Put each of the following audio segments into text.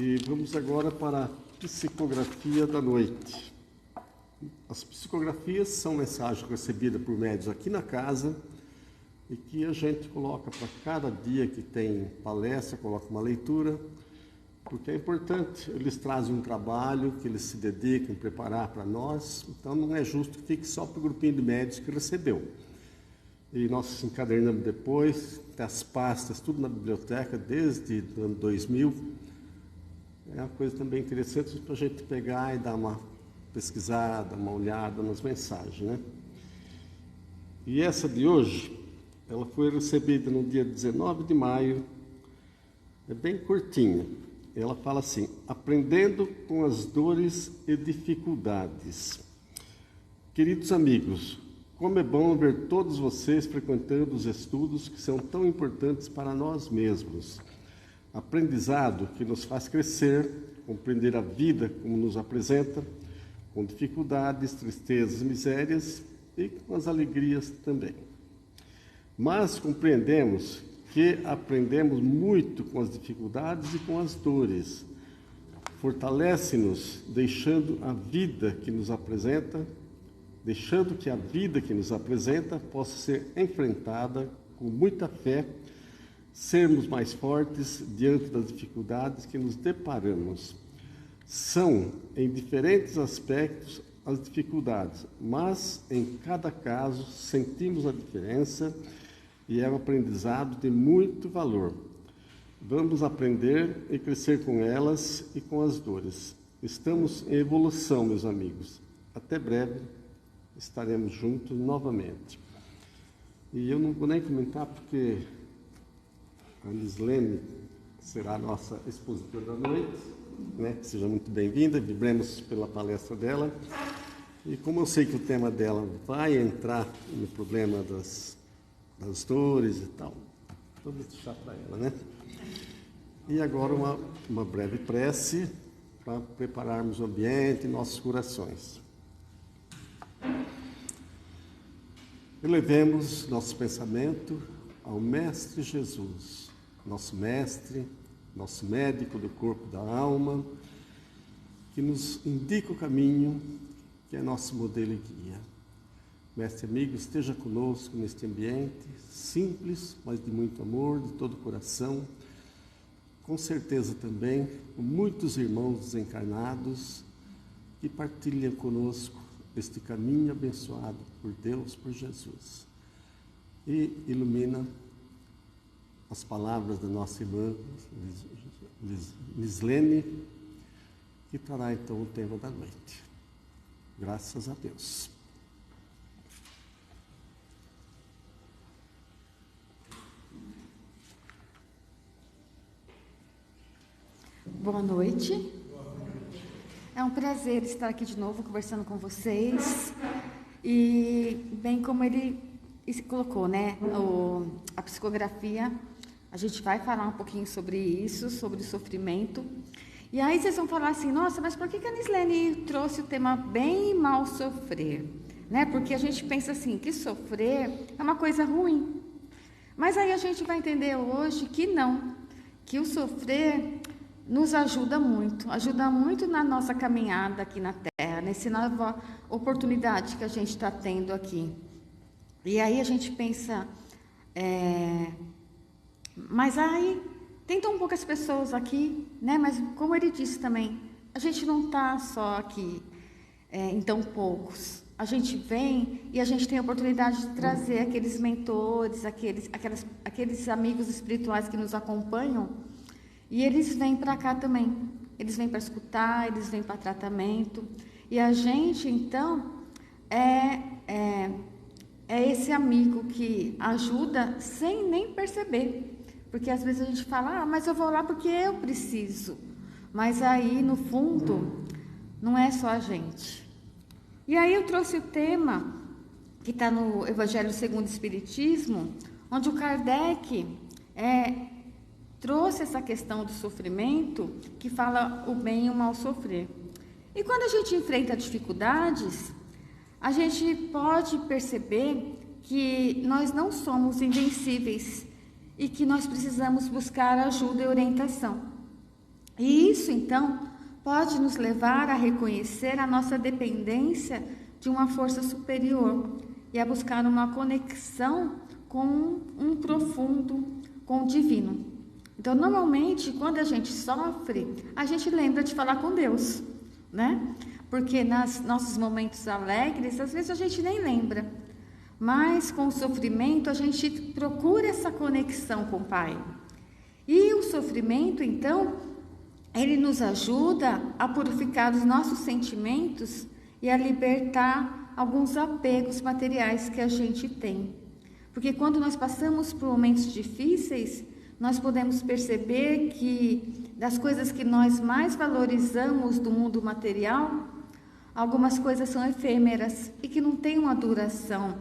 E vamos agora para a psicografia da noite. As psicografias são mensagens recebidas por médiuns aqui na casa e que a gente coloca para cada dia que tem palestra, coloca uma leitura, porque é importante, eles trazem um trabalho que eles se dedicam a preparar para nós, então não é justo que fique só para o grupinho de médiuns que recebeu. E nós encadernamos depois, tem as pastas, tudo na biblioteca, desde o ano 2000. É uma coisa também interessante para a gente pegar e dar uma pesquisada, uma olhada nas mensagens, né? E essa de hoje, ela foi recebida no dia 19 de maio, é bem curtinha. Ela fala assim: aprendendo com as dores e dificuldades. Queridos amigos, como é bom ver todos vocês frequentando os estudos que são tão importantes para nós mesmos. Aprendizado que nos faz crescer, compreender a vida como nos apresenta, com dificuldades, tristezas, misérias e com as alegrias também. Mas compreendemos que aprendemos muito com as dificuldades e com as dores. Fortalece-nos, deixando que a vida que nos apresenta possa ser enfrentada com muita fé, sermos mais fortes diante das dificuldades que nos deparamos. São, em diferentes aspectos, as dificuldades, mas em cada caso sentimos a diferença e é um aprendizado de muito valor. Vamos aprender e crescer com elas e com as dores. Estamos em evolução, meus amigos. Até breve estaremos juntos novamente. E eu não vou nem comentar porque a Nislene será a nossa expositora da noite, né? Seja muito bem-vinda, vibremos pela palestra dela. E como eu sei que o tema dela vai entrar no problema das dores e tal, vamos deixar para ela, né? E agora uma breve prece para prepararmos o ambiente e nossos corações. Elevemos nosso pensamento ao Mestre Jesus, nosso mestre, nosso médico do corpo e da alma, que nos indica o caminho, que é nosso modelo e guia. Mestre amigo, esteja conosco neste ambiente simples, mas de muito amor, de todo o coração. Com certeza também, com muitos irmãos desencarnados que partilham conosco este caminho abençoado por Deus, por Jesus. E ilumina as palavras da nossa irmã Nislene, que trará então o tema da noite. Graças a Deus. Boa noite. É um prazer estar aqui de novo conversando com vocês. E bem como ele colocou, né, a psicografia, a gente vai falar um pouquinho sobre isso, sobre o sofrimento. E aí vocês vão falar assim: nossa, mas por que a Nislene trouxe o tema bem mal sofrer? Né? Porque a gente pensa assim, que sofrer é uma coisa ruim. Mas aí a gente vai entender hoje que não, que o sofrer nos ajuda muito na nossa caminhada aqui na Terra, nessa nova oportunidade que a gente está tendo aqui. E aí a gente pensa, mas aí tem tão poucas pessoas aqui, né? Mas como ele disse também, a gente não está só aqui em tão poucos. A gente vem e a gente tem a oportunidade de trazer aqueles mentores, aqueles amigos espirituais que nos acompanham. E eles vêm para cá também, eles vêm para escutar, eles vêm para tratamento. E a gente, então, é esse amigo que ajuda sem nem perceber. Porque às vezes a gente fala, mas eu vou lá porque eu preciso. Mas aí, no fundo, não é só a gente. E aí eu trouxe o tema que está no Evangelho segundo o Espiritismo, onde o Kardec trouxe essa questão do sofrimento, que fala o bem e o mal sofrer. E quando a gente enfrenta dificuldades, a gente pode perceber que nós não somos invencíveis e que nós precisamos buscar ajuda e orientação. E isso, então, pode nos levar a reconhecer a nossa dependência de uma força superior e a buscar uma conexão com um profundo, com o divino. Então, normalmente, quando a gente sofre, a gente lembra de falar com Deus, né? Porque nos nossos momentos alegres, às vezes a gente nem lembra. Mas com o sofrimento, a gente procura essa conexão com o Pai. E o sofrimento, então, ele nos ajuda a purificar os nossos sentimentos e a libertar alguns apegos materiais que a gente tem. Porque quando nós passamos por momentos difíceis, nós podemos perceber que das coisas que nós mais valorizamos do mundo material, algumas coisas são efêmeras e que não têm uma duração,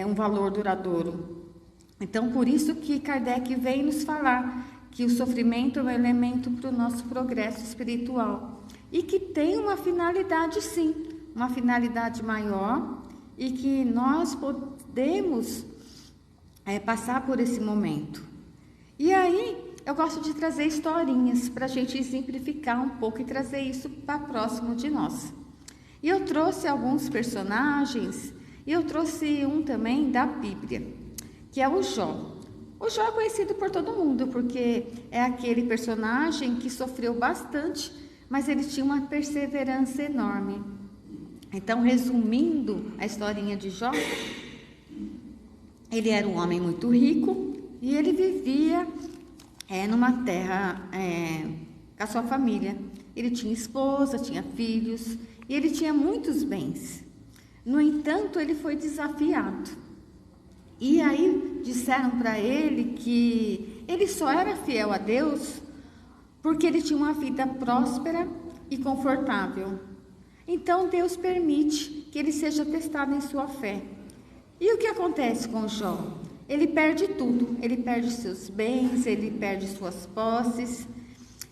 um valor duradouro. Então, por isso que Kardec vem nos falar que o sofrimento é um elemento para o nosso progresso espiritual e que tem uma finalidade, sim, uma finalidade maior, e que nós podemos passar por esse momento. E aí, eu gosto de trazer historinhas para a gente exemplificar um pouco e trazer isso para próximo de nós. E eu trouxe alguns personagens, e eu trouxe um também da Bíblia, que é o Jó. O Jó é conhecido por todo mundo, porque é aquele personagem que sofreu bastante, mas ele tinha uma perseverança enorme. Então, resumindo a historinha de Jó, ele era um homem muito rico e ele vivia numa terra com a sua família. Ele tinha esposa, tinha filhos e ele tinha muitos bens. No entanto, ele foi desafiado. E aí disseram para ele que ele só era fiel a Deus porque ele tinha uma vida próspera e confortável. Então Deus permite que ele seja testado em sua fé. E o que acontece com Jó? Ele perde tudo, ele perde seus bens, ele perde suas posses,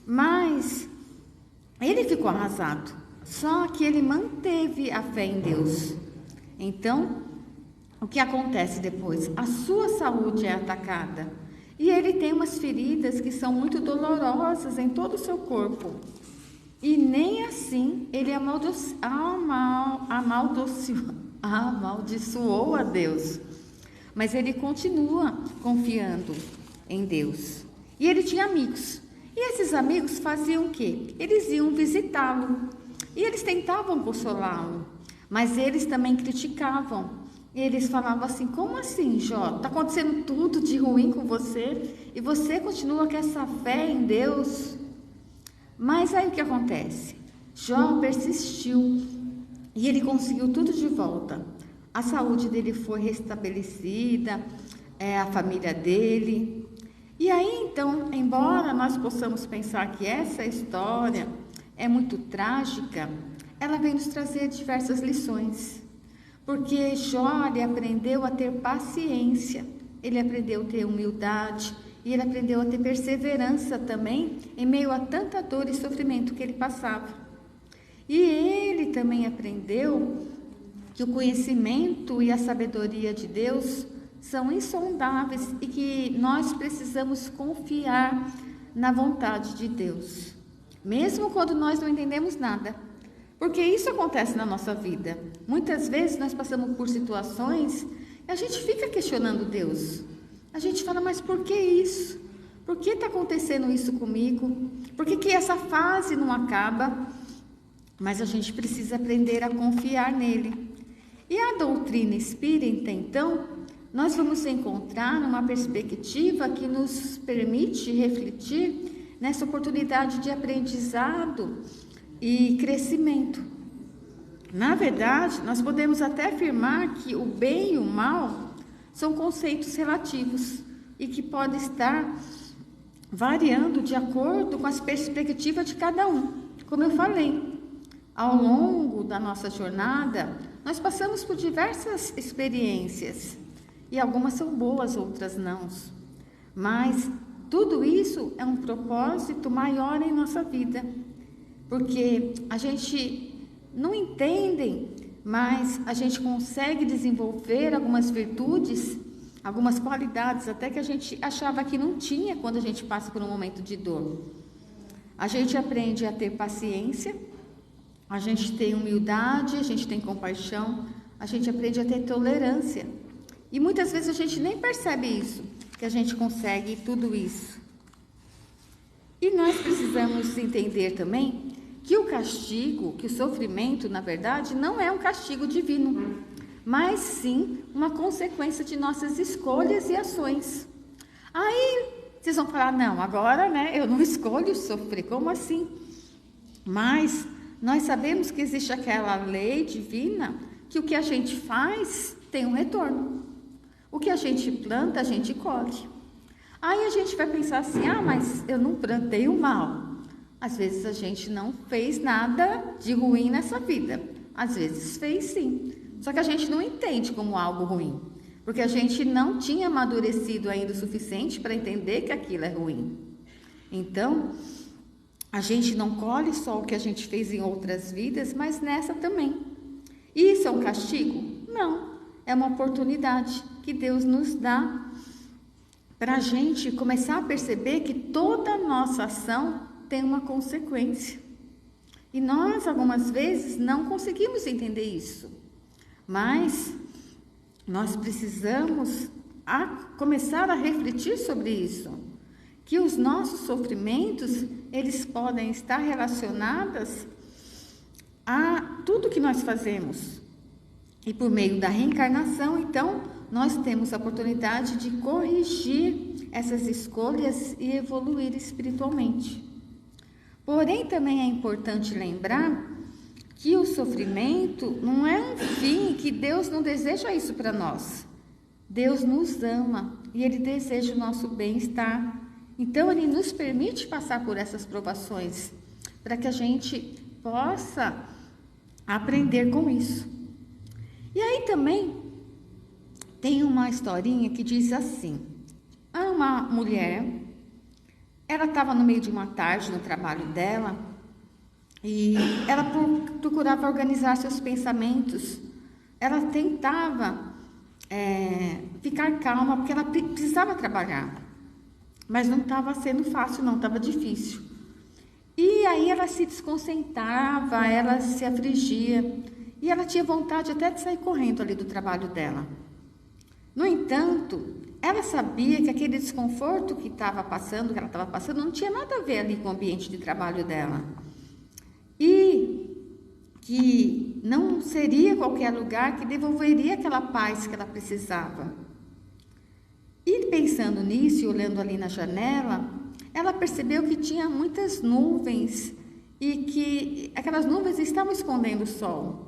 mas ele ficou arrasado. Só que ele manteve a fé em Deus. Então, o que acontece depois? A sua saúde é atacada e ele tem umas feridas que são muito dolorosas em todo o seu corpo. E nem assim ele amaldiçoou a Deus, mas ele continua confiando em Deus. E ele tinha amigos, e esses amigos faziam o quê? Eles iam visitá-lo, e eles tentavam consolá-lo, mas eles também criticavam. Eles falavam assim: como assim, Jó? Está acontecendo tudo de ruim com você, e você continua com essa fé em Deus? Mas aí o que acontece? Jó persistiu e ele conseguiu tudo de volta. A saúde dele foi restabelecida, a família dele. E aí então, embora nós possamos pensar que essa história é muito trágica, ela vem nos trazer diversas lições. Porque Jó, ele aprendeu a ter paciência, ele aprendeu a ter humildade, e ele aprendeu a ter perseverança também em meio a tanta dor e sofrimento que ele passava. E ele também aprendeu que o conhecimento e a sabedoria de Deus são insondáveis e que nós precisamos confiar na vontade de Deus, mesmo quando nós não entendemos nada. Porque isso acontece na nossa vida. Muitas vezes nós passamos por situações e a gente fica questionando Deus. A gente fala: mas por que isso? Por que está acontecendo isso comigo? Por que essa fase não acaba? Mas a gente precisa aprender a confiar nele. E a doutrina espírita, então, nós vamos encontrar uma perspectiva que nos permite refletir nessa oportunidade de aprendizado e crescimento. Na verdade, nós podemos até afirmar que o bem e o mal são conceitos relativos e que podem estar variando de acordo com as perspectivas de cada um. Como eu falei, ao longo da nossa jornada, nós passamos por diversas experiências e algumas são boas, outras não. Mas tudo isso é um propósito maior em nossa vida, porque a gente não entende, mas a gente consegue desenvolver algumas virtudes algumas qualidades até que a gente achava que não tinha quando a gente passa por um momento de dor. A gente aprende a ter paciência, a gente tem humildade, a gente tem compaixão, a gente aprende a ter tolerância. E muitas vezes a gente nem percebe isso, que a gente consegue tudo isso. E nós precisamos entender também que o castigo, que o sofrimento, na verdade, não é um castigo divino, mas sim uma consequência de nossas escolhas e ações. Aí vocês vão falar, não, agora, né, eu não escolho sofrer, como assim? Mas nós sabemos que existe aquela lei divina, que o que a gente faz tem um retorno. O que a gente planta, a gente colhe. Aí a gente vai pensar assim, mas eu não plantei o mal. Às vezes a gente não fez nada de ruim nessa vida. Às vezes fez sim. Só que a gente não entende como algo ruim. Porque a gente não tinha amadurecido ainda o suficiente para entender que aquilo é ruim. Então, a gente não colhe só o que a gente fez em outras vidas, mas nessa também. Isso é um castigo? Não. É uma oportunidade que Deus nos dá para a gente começar a perceber que toda a nossa ação tem uma consequência. E nós, algumas vezes, não conseguimos entender isso. Mas nós precisamos começar a refletir sobre isso. Que os nossos sofrimentos, eles podem estar relacionados a tudo que nós fazemos. E por meio da reencarnação, então, nós temos a oportunidade de corrigir essas escolhas e evoluir espiritualmente. Porém, também é importante lembrar que o sofrimento não é um fim, que Deus não deseja isso para nós. Deus nos ama e Ele deseja o nosso bem-estar. Então, Ele nos permite passar por essas provações, para que a gente possa aprender com isso. E aí também tem uma historinha que diz assim, uma mulher, ela estava no meio de uma tarde no trabalho dela, e ela procurava organizar seus pensamentos, ela tentava ficar calma, porque ela precisava trabalhar, mas não estava sendo fácil não, estava difícil. E aí ela se desconcentrava, ela se afligia, e ela tinha vontade até de sair correndo ali do trabalho dela. No entanto, ela sabia que aquele desconforto que ela estava passando, não tinha nada a ver ali com o ambiente de trabalho dela. E que não seria qualquer lugar que devolveria aquela paz que ela precisava. E pensando nisso, e olhando ali na janela, ela percebeu que tinha muitas nuvens e que aquelas nuvens estavam escondendo o sol.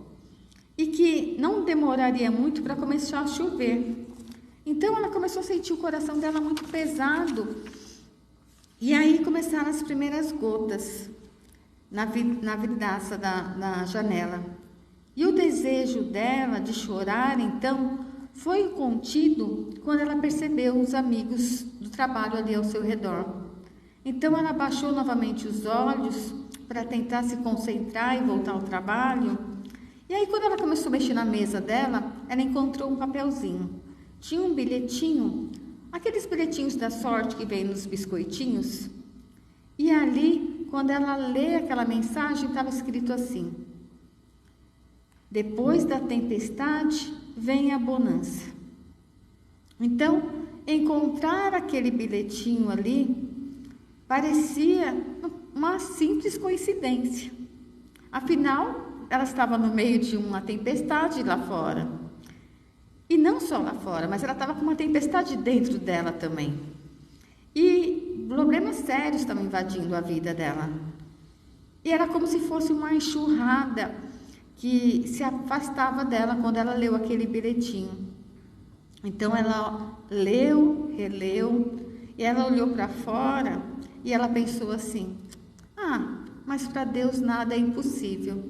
E que não demoraria muito para começar a chover. Então ela começou a sentir o coração dela muito pesado. E aí começaram as primeiras gotas na vidraça da janela. E o desejo dela de chorar, então, foi contido quando ela percebeu os amigos do trabalho ali ao seu redor. Então ela baixou novamente os olhos para tentar se concentrar e voltar ao trabalho. E aí quando ela começou a mexer na mesa dela, ela encontrou um papelzinho. Tinha um bilhetinho, aqueles bilhetinhos da sorte que vem nos biscoitinhos. E ali, quando ela lê aquela mensagem, estava escrito assim: depois da tempestade, vem a bonança. Então, encontrar aquele bilhetinho ali parecia uma simples coincidência. Afinal, ela estava no meio de uma tempestade lá fora. E não só lá fora, mas ela estava com uma tempestade dentro dela também. E problemas sérios estavam invadindo a vida dela. E era como se fosse uma enxurrada que se afastava dela quando ela leu aquele bilhetinho. Então ela leu, releu, e ela olhou para fora e ela pensou assim: mas para Deus nada é impossível.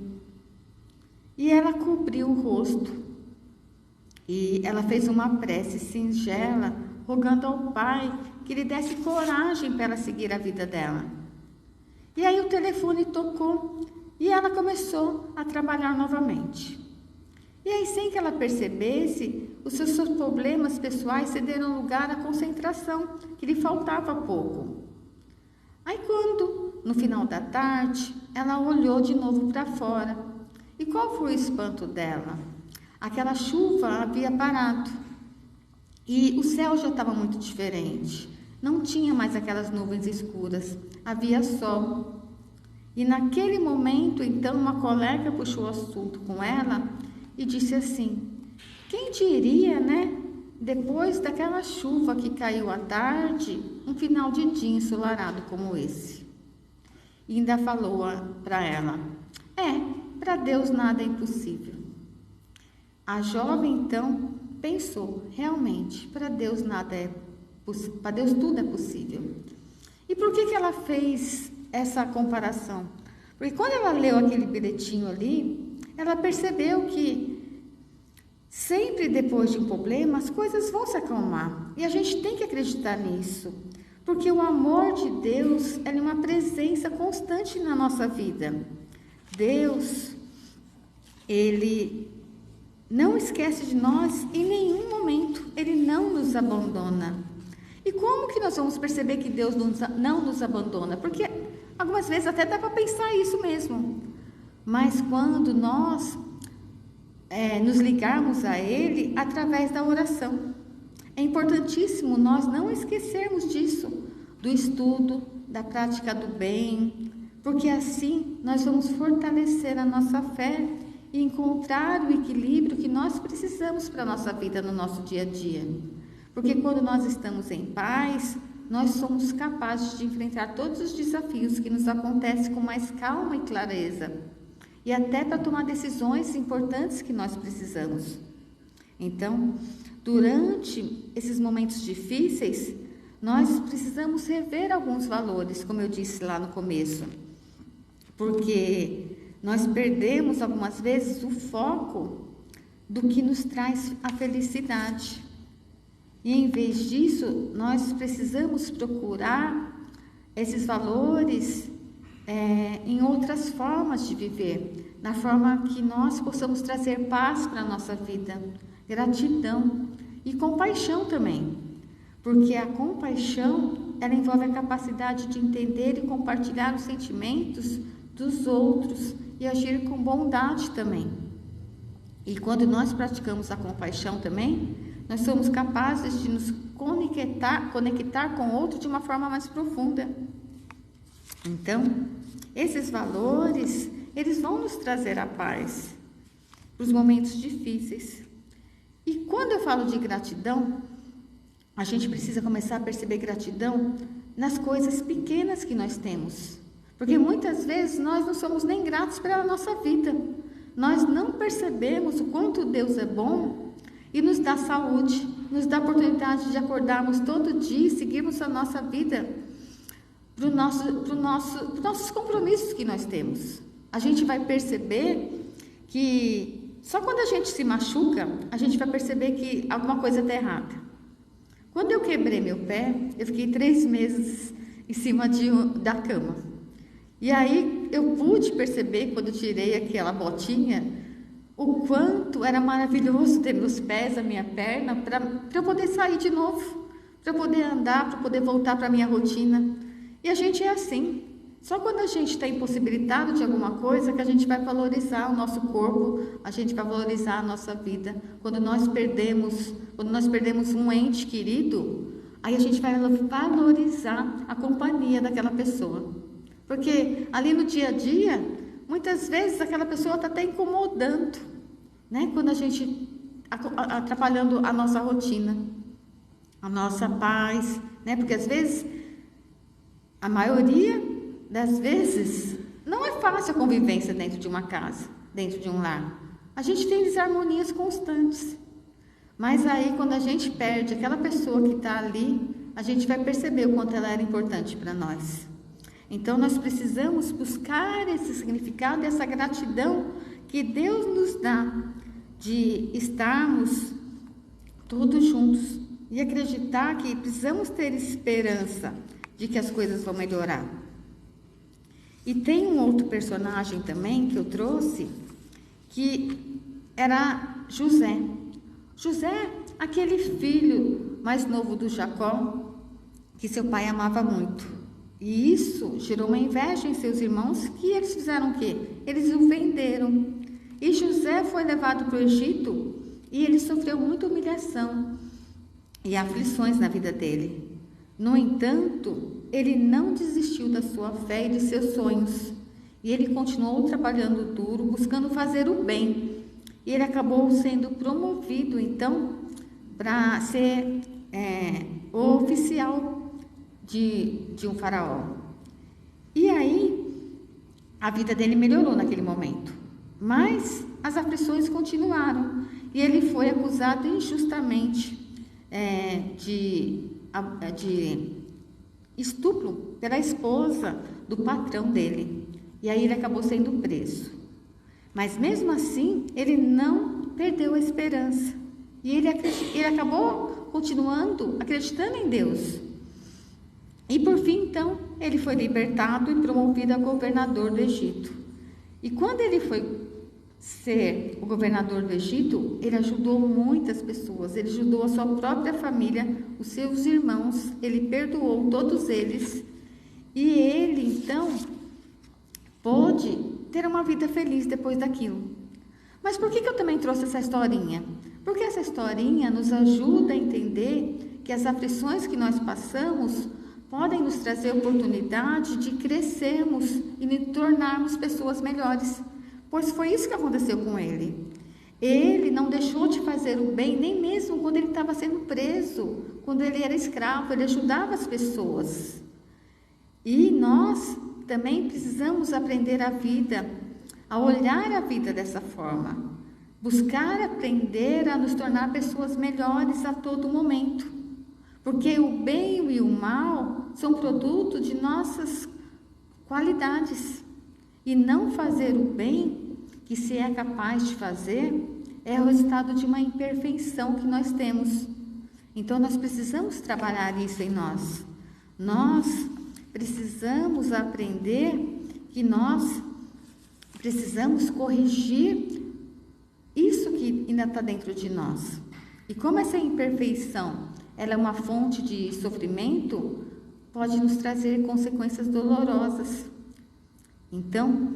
E ela cobriu o rosto e ela fez uma prece singela, rogando ao Pai que lhe desse coragem para ela seguir a vida dela. E aí o telefone tocou e ela começou a trabalhar novamente. E aí, sem que ela percebesse, os seus problemas pessoais cederam lugar à concentração, que lhe faltava pouco. Aí quando, no final da tarde, ela olhou de novo para fora. E qual foi o espanto dela? Aquela chuva havia parado. E o céu já estava muito diferente. Não tinha mais aquelas nuvens escuras. Havia sol. E naquele momento, então, uma colega puxou o assunto com ela e disse assim: quem diria, né? Depois daquela chuva que caiu à tarde, um final de dia ensolarado como esse. E ainda falou para ela: para Deus nada é impossível. A jovem então pensou: realmente, para Deus para Deus tudo é possível. E por que ela fez essa comparação? Porque quando ela leu aquele bilhetinho ali, ela percebeu que sempre depois de um problema, as coisas vão se acalmar. E a gente tem que acreditar nisso. Porque o amor de Deus é uma presença constante na nossa vida. Deus, Ele não esquece de nós em nenhum momento. Ele não nos abandona. E como que nós vamos perceber que Deus não nos abandona? Porque algumas vezes até dá para pensar isso mesmo. Mas quando nós nos ligarmos a Ele através da oração. É importantíssimo nós não esquecermos disso, do estudo, da prática do bem, porque assim nós vamos fortalecer a nossa fé e encontrar o equilíbrio que nós precisamos para a nossa vida no nosso dia a dia. Porque quando nós estamos em paz, nós somos capazes de enfrentar todos os desafios que nos acontecem com mais calma e clareza. E até para tomar decisões importantes que nós precisamos. Então, durante esses momentos difíceis, nós precisamos rever alguns valores, como eu disse lá no começo. Porque nós perdemos algumas vezes o foco do que nos traz a felicidade. E em vez disso, nós precisamos procurar esses valores em outras formas de viver, na forma que nós possamos trazer paz para a nossa vida, gratidão e compaixão também, porque a compaixão, ela envolve a capacidade de entender e compartilhar os sentimentos dos outros e agir com bondade também. E quando nós praticamos a compaixão também, nós somos capazes de nos conectar com o outro de uma forma mais profunda. Então, esses valores, eles vão nos trazer a paz para os momentos difíceis. E quando eu falo de gratidão, a gente precisa começar a perceber gratidão nas coisas pequenas que nós temos. Porque muitas vezes nós não somos nem gratos pela nossa vida. Nós não percebemos o quanto Deus é bom e nos dá saúde, nos dá a oportunidade de acordarmos todo dia e seguirmos a nossa vida para os nossos compromissos que nós temos. A gente vai perceber que só quando a gente se machuca, a gente vai perceber que alguma coisa está errada. Quando eu quebrei meu pé, eu fiquei 3 meses em cima da cama. E aí eu pude perceber, quando eu tirei aquela botinha, o quanto era maravilhoso ter meus pés, a minha perna, para eu poder sair de novo, para eu poder andar, para eu poder voltar para a minha rotina. E a gente é assim. Só quando a gente está impossibilitado de alguma coisa que a gente vai valorizar o nosso corpo, a gente vai valorizar a nossa vida. Quando nós perdemos um ente querido, aí a gente vai valorizar a companhia daquela pessoa. Porque ali no dia a dia, muitas vezes aquela pessoa está até incomodando, né? Quando a gente atrapalhando a nossa rotina, a nossa paz, né? Porque às vezes, a maioria das vezes, não é fácil a convivência dentro de uma casa, dentro de um lar. A gente tem desarmonias constantes. Mas aí, quando a gente perde aquela pessoa que está ali, a gente vai perceber o quanto ela era importante para nós. Então, nós precisamos buscar esse significado, essa gratidão que Deus nos dá de estarmos todos juntos e acreditar que precisamos ter esperança de que as coisas vão melhorar. E tem um outro personagem também que eu trouxe, que era José. José, aquele filho mais novo do Jacó, que seu pai amava muito. E isso gerou uma inveja em seus irmãos, que eles fizeram o quê? Eles o venderam. E José foi levado para o Egito e ele sofreu muita humilhação e aflições na vida dele. No entanto, ele não desistiu da sua fé e de seus sonhos. E ele continuou trabalhando duro, buscando fazer o bem. E ele acabou sendo promovido, então, para ser o oficial de um faraó. E aí, a vida dele melhorou naquele momento. Mas as aflições continuaram. E ele foi acusado injustamente de estupro pela esposa do patrão dele. E aí ele acabou sendo preso. Mas mesmo assim, ele não perdeu a esperança. E ele acabou continuando acreditando em Deus. E por fim, então, ele foi libertado e promovido a governador do Egito. E quando ele foi ser o governador do Egito, ele ajudou muitas pessoas. Ele ajudou a sua própria família, os seus irmãos. Ele perdoou todos eles. E ele, então, pôde ter uma vida feliz depois daquilo. Mas por que eu também trouxe essa historinha? Porque essa historinha nos ajuda a entender que as aflições que nós passamos podem nos trazer a oportunidade de crescermos e nos tornarmos pessoas melhores. Pois foi isso que aconteceu com ele. Ele não deixou de fazer o bem, nem mesmo quando ele estava sendo preso, quando ele era escravo, ele ajudava as pessoas. E nós também precisamos aprender a vida, a olhar a vida dessa forma, buscar aprender a nos tornar pessoas melhores a todo momento, porque o bem e o mal são produto de nossas qualidades, e não fazer o bem, que se é capaz de fazer, é o resultado de uma imperfeição que nós temos. Então nós precisamos trabalhar isso em nós. Nós precisamos aprender que nós precisamos corrigir isso que ainda está dentro de nós. E como essa imperfeição ela é uma fonte de sofrimento, pode nos trazer consequências dolorosas. Então,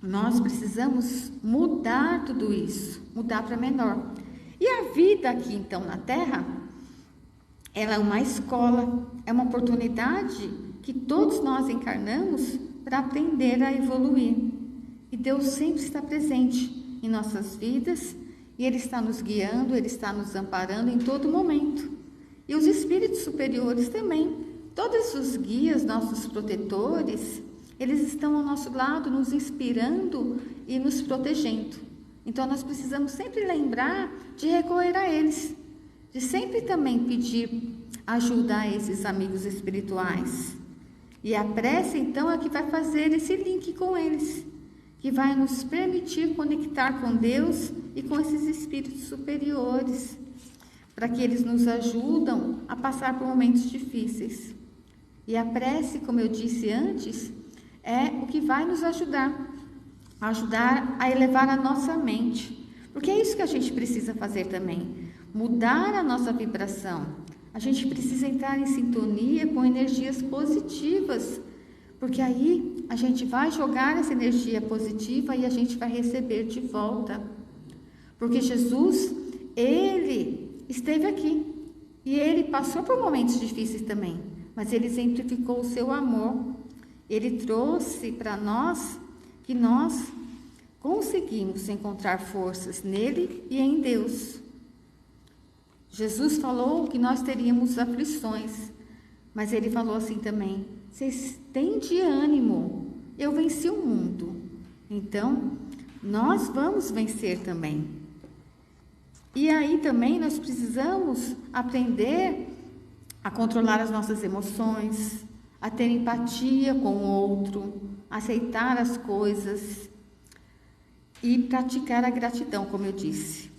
nós precisamos mudar tudo isso, mudar para melhor. E a vida aqui, então, na Terra, ela é uma escola, é uma oportunidade que todos nós encarnamos para aprender a evoluir. E Deus sempre está presente em nossas vidas, e Ele está nos guiando, Ele está nos amparando em todo momento. E os espíritos superiores também, todos os guias, nossos protetores, eles estão ao nosso lado, nos inspirando e nos protegendo. Então, nós precisamos sempre lembrar de recorrer a eles, de sempre também pedir ajuda a esses amigos espirituais. E a prece, então, é que vai fazer esse link com eles, que vai nos permitir conectar com Deus e com esses espíritos superiores, para que eles nos ajudam a passar por momentos difíceis. E a prece, como eu disse antes, é o que vai nos ajudar a elevar a nossa mente. Porque é isso que a gente precisa fazer também, mudar a nossa vibração. A gente precisa entrar em sintonia com energias positivas, porque aí a gente vai jogar essa energia positiva e a gente vai receber de volta. Porque Jesus, Ele esteve aqui e Ele passou por momentos difíceis também, mas Ele exemplificou o seu amor. Ele trouxe para nós que nós conseguimos encontrar forças nele e em Deus. Jesus falou que nós teríamos aflições, mas Ele falou assim também: vocês têm de ânimo, eu venci o mundo. Então, nós vamos vencer também. E aí também nós precisamos aprender a controlar as nossas emoções, a ter empatia com o outro, aceitar as coisas e praticar a gratidão, como eu disse.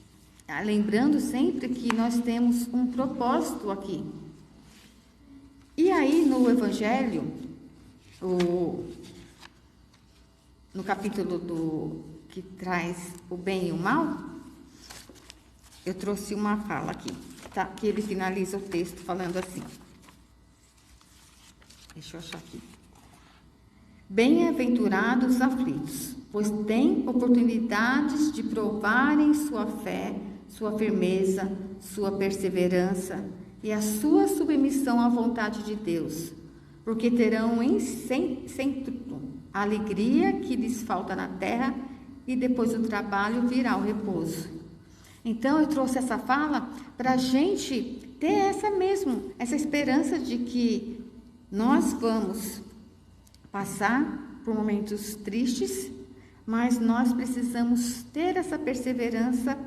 Lembrando sempre que nós temos um propósito aqui. E aí no Evangelho, no capítulo que traz o bem e o mal, eu trouxe uma fala aqui, tá? Que ele finaliza o texto falando assim. Deixa eu achar aqui. Bem-aventurados os aflitos, pois têm oportunidades de provarem sua fé, sua firmeza, sua perseverança e a sua submissão à vontade de Deus, porque terão em centro a alegria que lhes falta na terra e depois do trabalho virá o repouso. Então, eu trouxe essa fala para a gente ter essa esperança de que nós vamos passar por momentos tristes, mas nós precisamos ter essa perseverança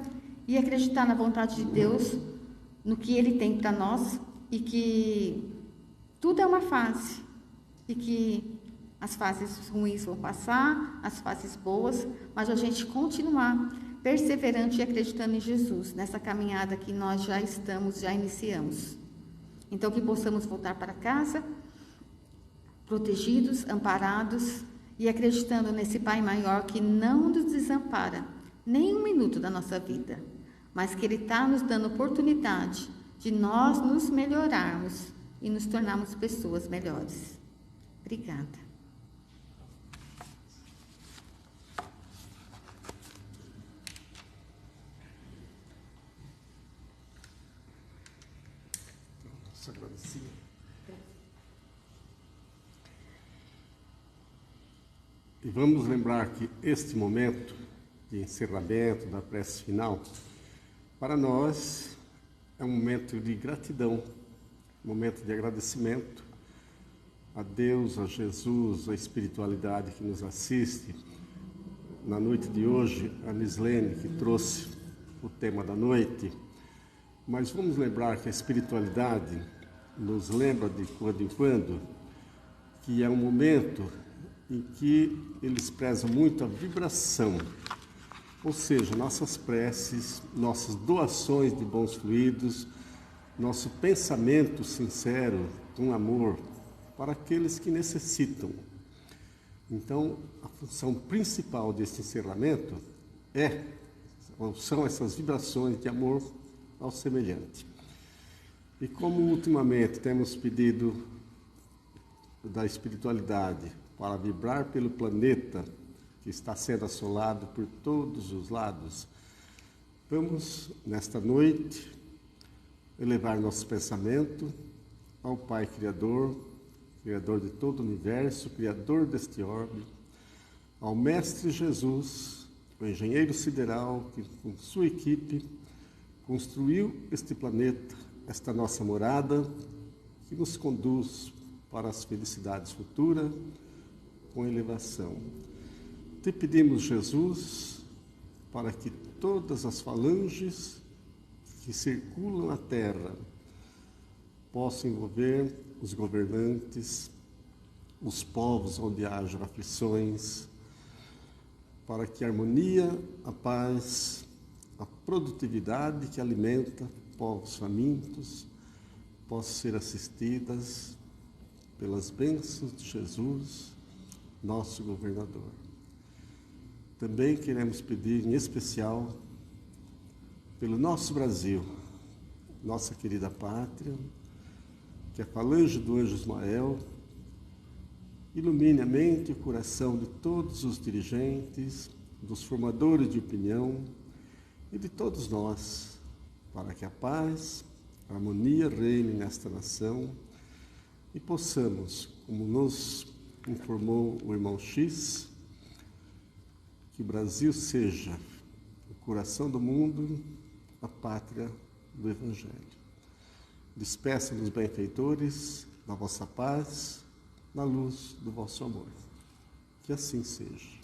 e acreditar na vontade de Deus, no que Ele tem para nós, e que tudo é uma fase, e que as fases ruins vão passar, as fases boas, mas a gente continuar perseverante e acreditando em Jesus, nessa caminhada que nós já iniciamos. Então, que possamos voltar para casa, protegidos, amparados e acreditando nesse Pai maior que não nos desampara nem um minuto da nossa vida, mas que Ele está nos dando oportunidade de nós nos melhorarmos e nos tornarmos pessoas melhores. Obrigada. E vamos lembrar que este momento de encerramento da prece final, para nós é um momento de gratidão, um momento de agradecimento a Deus, a Jesus, a espiritualidade que nos assiste. Na noite de hoje, a Nislene que trouxe o tema da noite, mas vamos lembrar que a espiritualidade nos lembra de quando em quando que é um momento em que eles prezam muito a vibração, ou seja, nossas preces, nossas doações de bons fluidos, nosso pensamento sincero, com amor, para aqueles que necessitam. Então, a função principal desse encerramento são essas vibrações de amor ao semelhante. E como ultimamente temos pedido da espiritualidade para vibrar pelo planeta que está sendo assolado por todos os lados, vamos, nesta noite, elevar nosso pensamento ao Pai Criador, Criador de todo o universo, Criador deste orbe, ao Mestre Jesus, o engenheiro sideral que, com sua equipe, construiu este planeta, esta nossa morada, que nos conduz para as felicidades futuras, com elevação. Te pedimos, Jesus, para que todas as falanges que circulam a terra possam envolver os governantes, os povos onde haja aflições, para que a harmonia, a paz, a produtividade que alimenta povos famintos possam ser assistidas pelas bênçãos de Jesus, nosso governador. Também queremos pedir em especial pelo nosso Brasil, nossa querida pátria, que a falange do anjo Ismael ilumine a mente e o coração de todos os dirigentes, dos formadores de opinião e de todos nós, para que a paz, a harmonia reine nesta nação e possamos, como nos informou o irmão X, que o Brasil seja o coração do mundo, a pátria do Evangelho. Despeça-nos, benfeitores, da vossa paz, na luz do vosso amor. Que assim seja.